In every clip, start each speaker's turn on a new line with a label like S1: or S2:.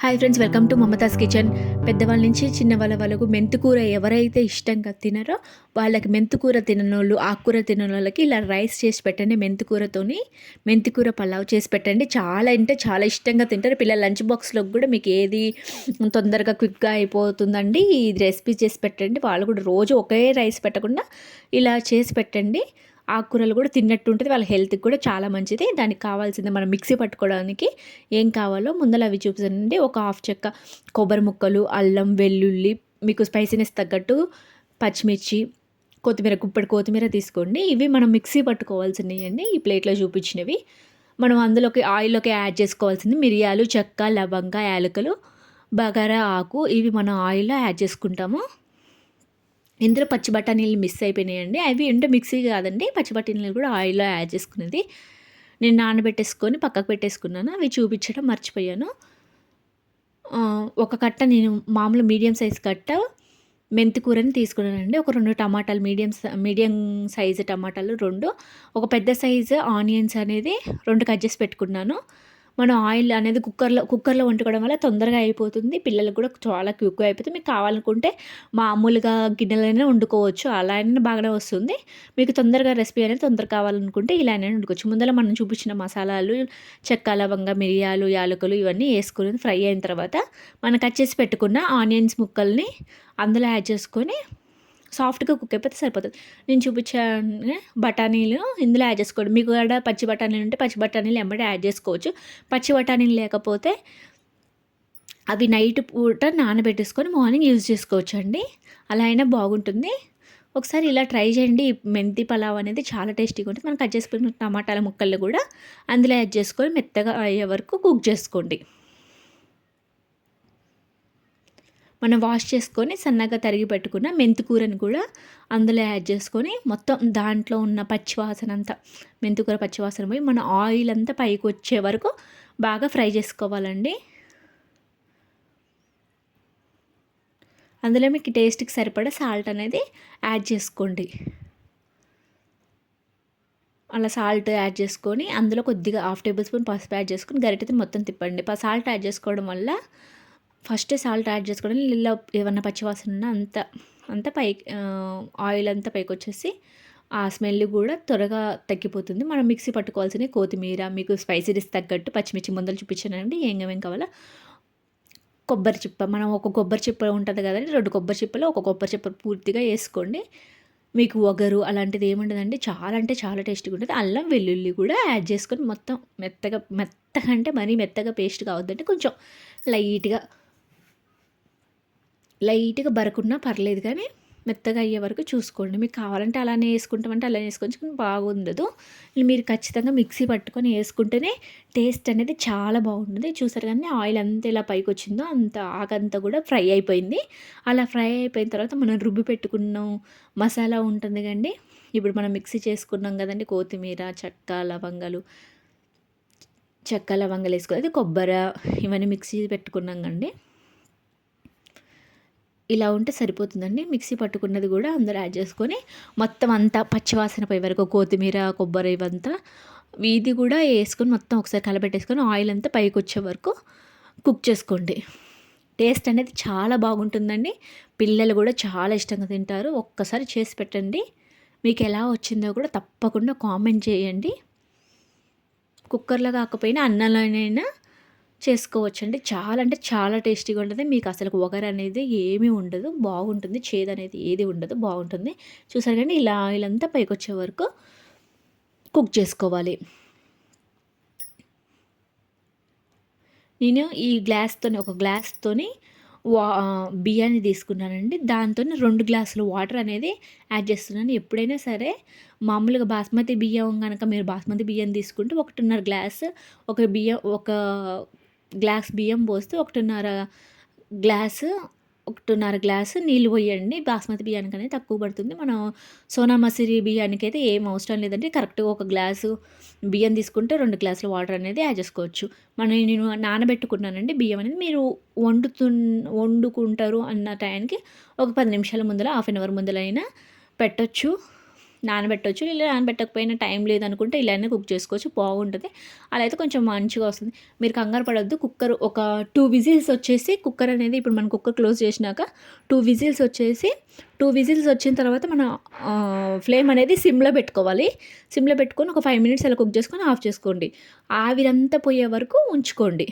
S1: Hi friends, welcome to Mamata's kitchen. పెద్దవాళ్ళ నుంచి చిన్నవాళ్ళ వరకు మెంతుకూర ఎవరైతే ఇష్టంగా తినరో వాళ్ళకి మెంతుకూర తిననోళ్ళు, ఆకుకూర తిననోళ్ళకి ఇలా రైస్ చేసి పెట్టండి. మెంతికూర పలావ్ చేసి పెట్టండి. చాలా అంటే చాలా ఇష్టంగా తింటారు. పిల్లల లంచ్ బాక్స్లోకి కూడా మీకు ఏది తొందరగా క్విక్గా అయిపోతుందండి. ఈ రెసిపీ చేసి పెట్టండి. వాళ్ళు కూడా రోజు ఒకే రైస్ పెట్టకుండా ఇలా చేసి పెట్టండి. ఆకుకూరలు కూడా తిన్నట్టు ఉంటుంది. వాళ్ళ హెల్త్‌కి కూడా చాలా మంచిది. దానికి కావాల్సింది మనం మిక్సీ పట్టుకోవడానికి ఏం కావాలో ముందల అవి చూపిస్తానండి. ఒక హాఫ్ చెక్క కొబ్బరి ముక్కలు, అల్లం, వెల్లుల్లి, మీకు స్పైసీనెస్ తగ్గట్టు పచ్చిమిర్చి, కొత్తిమీర, గుప్పెడు కొత్తిమీర తీసుకోండి. ఇవి మనం మిక్సీ పట్టుకోవాల్సినయండి. ఈ ప్లేట్‌లో చూపించినవి. మనం అందులోకి ఆయిల్‌లోకి యాడ్ చేసుకోవాల్సింది మిరియాలు, చెక్క, లవంగ, యాలకులు, బగారా ఆకు, ఇవి మనం ఆయిల్‌లో యాడ్ చేసుకుంటాము. ఇందులో పచ్చి బఠానీలు మిస్ అయిపోయినాయండి. అవి అంటే మిక్సీ కాదండి, పచ్చి బఠానీలు కూడా ఆయిల్‌లో యాడ్ చేసుకునేది. నేను నానబెట్టేసుకొని పక్కకు పెట్టేసుకున్నాను. అవి చూపించడం మర్చిపోయాను. ఒక కట్ట నేను మామూలు మీడియం సైజ్ కట్ట మెంతి కూరని తీసుకున్నానండి. ఒక 2 టమాటాలు, మీడియం సైజు టమాటాలు 2, ఒక పెద్ద సైజు ఆనియన్స్ అనేది 2 కట్ చేసి పెట్టుకున్నాను. మనం ఆయిల్ అనేది కుక్కర్‌లో వండుకోవడం వల్ల తొందరగా అయిపోతుంది. పిల్లలకి కూడా చాలా క్విక్‌గా అయిపోతుంది. మీకు కావాలనుకుంటే మామూలుగా గిన్నెలోనే వండుకోవచ్చు. అలా అయినా బాగానే వస్తుంది. మీకు తొందరగా రెసిపీ అనేది తొందరగా కావాలనుకుంటే ఇలా అయినా వండుకోవచ్చు. ముందల మనం చూపించిన మసాలాలు, చెక్క, లవంగ, మిరియాలు, యాలకులు ఇవన్నీ ఏసుకొని ఫ్రై అయిన తర్వాత మనం కట్ చేసి పెట్టుకున్న ఆనియన్స్ ముక్కల్ని అందులో యాడ్ చేసుకొని సాఫ్ట్‌గా కుక్ అయిపోతే సరిపోతది. నేను చూపించాను బఠానీలు ఇందులో యాడ్ చేసుకోండి. మీకు కాడ పచ్చి బఠానీలు ఉంటే పచ్చి బఠానీలు ఎమ్మటే యాడ్ చేసుకోవచ్చు. పచ్చి బఠానీలు లేకపోతే అవి నైట్ పూట నానబెట్టేసుకొని మార్నింగ్ యూజ్ చేసుకోవచ్చండి. అలా అయినా బాగుంటుంది. ఒకసారి ఇలా ట్రై చేయండి. మెంతి పలావ్ అనేది చాలా టేస్టీగా ఉంటుంది. మనం కట్ చేసుకున్న టమాటాల ముక్కల్ని కూడా అందులో యాడ్ చేసుకొని మెత్తగా అయ్యే వరకు కుక్ చేసుకోండి. మనం వాష్ చేసుకొని సన్నగా తరిగి పెట్టుకున్న మెంతికూరని కూడా అందులో యాడ్ చేసుకొని మొత్తం దాంట్లో ఉన్న పచ్చివాసన అంతా, మెంతికూర పచ్చివాసన పోయి మన ఆయిల్ అంతా పైకి వచ్చే వరకు బాగా ఫ్రై చేసుకోవాలండి. అందులో మీకు టేస్ట్‌కి సరిపడా సాల్ట్ అనేది యాడ్ చేసుకోండి. అలా సాల్ట్ యాడ్ చేసుకొని అందులో కొద్దిగా హాఫ్ టేబుల్ స్పూన్ పసుపు యాడ్ చేసుకొని గరిటెతో మొత్తం తిప్పండి. సాల్ట్ యాడ్ చేసుకోవడం వల్ల ఫస్టే సాల్ట్ యాడ్ చేసుకోవడం ఇలా ఏమన్నా పచ్చివాసన ఉన్నా అంతా పైకి ఆయిల్ అంతా పైకొచ్చేసి ఆ స్మెల్ కూడా త్వరగా తగ్గిపోతుంది. మనం మిక్సీ పట్టుకోవాల్సినవి కొత్తిమీర, మీకు స్పైసీనెస్ తగ్గట్టు పచ్చిమిర్చి ముందర చూపించానండి. ఏమేం కావాలో కొబ్బరి చిప్ప, మనం ఒక కొబ్బరి చిప్ప ఉంటుంది కదండీ, 2 కొబ్బరి చిప్పలు, ఒక కొబ్బరి చిప్ప పూర్తిగా వేసుకోండి. మీకు వగరు అలాంటిది ఏముండదండి. చాలా అంటే చాలా టేస్టీగా ఉంటుంది. అల్లం, వెల్లుల్లి కూడా యాడ్ చేసుకొని మొత్తం మెత్తగా అంటే మరీ మెత్తగా పేస్ట్ కావద్దండి. కొంచెం లైట్‌గా లైట్‌గా బరకున్నా పర్లేదు కానీ మెత్తగా అయ్యే వరకు చూసుకోండి. మీకు కావాలంటే అలానే వేసుకుంటామంటే అలా వేసుకోవచ్చు, కానీ బాగుండదు. మీరు ఖచ్చితంగా మిక్సీ పట్టుకొని వేసుకుంటేనే టేస్ట్ అనేది చాలా బాగుంటుంది. చూసారు కానీ ఆయిల్ అంతా ఇలా పైకొచ్చిందో అంత ఆకంతా కూడా ఫ్రై అయిపోయింది. అలా ఫ్రై అయిపోయిన తర్వాత మనం రుబ్బి పెట్టుకున్న మసాలా ఉంటుంది కదండీ. ఇప్పుడు మనం మిక్సీ చేసుకున్నాం కదండీ, కొత్తిమీర, చెక్క, లవంగాలు వేసుకోవాలి. అది కొబ్బరి ఇవన్నీ మిక్సీ పెట్టుకున్నాం కండి. ఇలా ఉంటే సరిపోతుందండి. మిక్సీ పట్టుకున్నది కూడా అందులో యాడ్ చేసుకొని మొత్తం అంతా పచ్చివాసన పోయే వరకు కొత్తిమీర, కొబ్బరి ఇవంతా ఇది కూడా వేసుకొని మొత్తం ఒకసారి కలబెట్టేసుకొని ఆయిల్ అంతా పైకొచ్చే వరకు కుక్ చేసుకోండి. టేస్ట్ అనేది చాలా బాగుంటుందండి. పిల్లలు కూడా చాలా ఇష్టంగా తింటారు. ఒక్కసారి చేసి పెట్టండి. మీకు ఎలా వచ్చిందో కూడా తప్పకుండా కామెంట్ చేయండి. కుక్కర్లో కాకపోయినా అన్నంలోనైనా చేసుకోవచ్చండి. చాలా అంటే చాలా టేస్టీగా ఉంటుంది. మీకు అసలు వగరు అనేది ఏమీ ఉండదు. బాగుంటుంది. చేదు అనేది ఏది ఉండదు. బాగుంటుంది. చూసారు కానీ ఇలా ఆయిల్ అంతా పైకొచ్చే వరకు కుక్ చేసుకోవాలి. నేను ఈ ఒక గ్లాస్తోని బియ్యాన్ని తీసుకున్నానండి. దాంతోని 2 గ్లాసులు వాటర్ అనేది యాడ్ చేస్తున్నాను. ఎప్పుడైనా సరే మామూలుగా బాస్మతి బియ్యం గనక మీరు బాస్మతి బియ్యం తీసుకుంటే 1.5 గ్లాస్, ఒక గ్లాస్ బియ్యం పోస్తే 1.5 గ్లాసు నీళ్ళు పోయండి. బాస్మతి బియ్యానికనేది తక్కువ పడుతుంది. మనం సోనా మసూరి బియ్యానికైతే ఏం అవసరం లేదండి. కరెక్ట్‌గా ఒక గ్లాసు బియ్యం తీసుకుంటే 2 గ్లాసుల వాటర్ అనేది యాడ్ చేసుకోవచ్చు. నేను నానబెట్టుకున్నానండి బియ్యం అనేది. మీరు వండుకుంటారు అన్న టయానికి ఒక 10 నిమిషాల ముందల, హాఫ్ అన్ అవర్ ముందలైనా పెట్టొచ్చు. నానబెట్టొచ్చు. ఇలా నానబెట్టకపోయినా టైం లేదనుకుంటే ఇలానే కుక్ చేసుకోవచ్చు, బాగుంటది. అలా అయితే కొంచెం మంచిగా వస్తుంది. మీరు కంగారు పడొద్దు. కుక్కర్ ఒక 2 విజిల్స్ వచ్చేసి కుక్కర్ అనేది ఇప్పుడు మనం కుక్కర్ క్లోజ్ చేసినాక 2 విజిల్స్ వచ్చేసి 2 విజిల్స్ వచ్చిన తర్వాత మన ఫ్లేమ్ అనేది సిమ్‌లో పెట్టుకోవాలి. సిమ్‌లో పెట్టుకొని ఒక 5 మినిట్స్ అలా కుక్ చేసుకొని ఆఫ్ చేసుకోండి. ఆవిరంతా పోయే వరకు ఉంచుకోండి.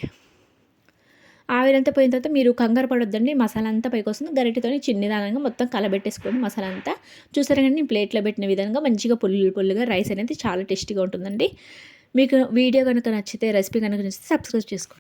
S1: ఆవిరంతా పోయిన తర్వాత మీరు కంగారు పడొద్దండి. మసాలా అంతా పైకొస్తుంది. గరిటెతోని చిన్నిదానంగా మొత్తం కలబెట్టేసుకోండి మసాలా అంతా. చూసారా అండి నేను ప్లేట్‌లో పెట్టిన విధంగా మంచిగా పుల్లు పుల్లుగా రైస్ అనేది చాలా టేస్టీగా ఉంటుందండి. మీకు వీడియో గనుక నచ్చితే, రెసిపీ గనుక నచ్చితే సబ్స్క్రైబ్ చేసుకోండి.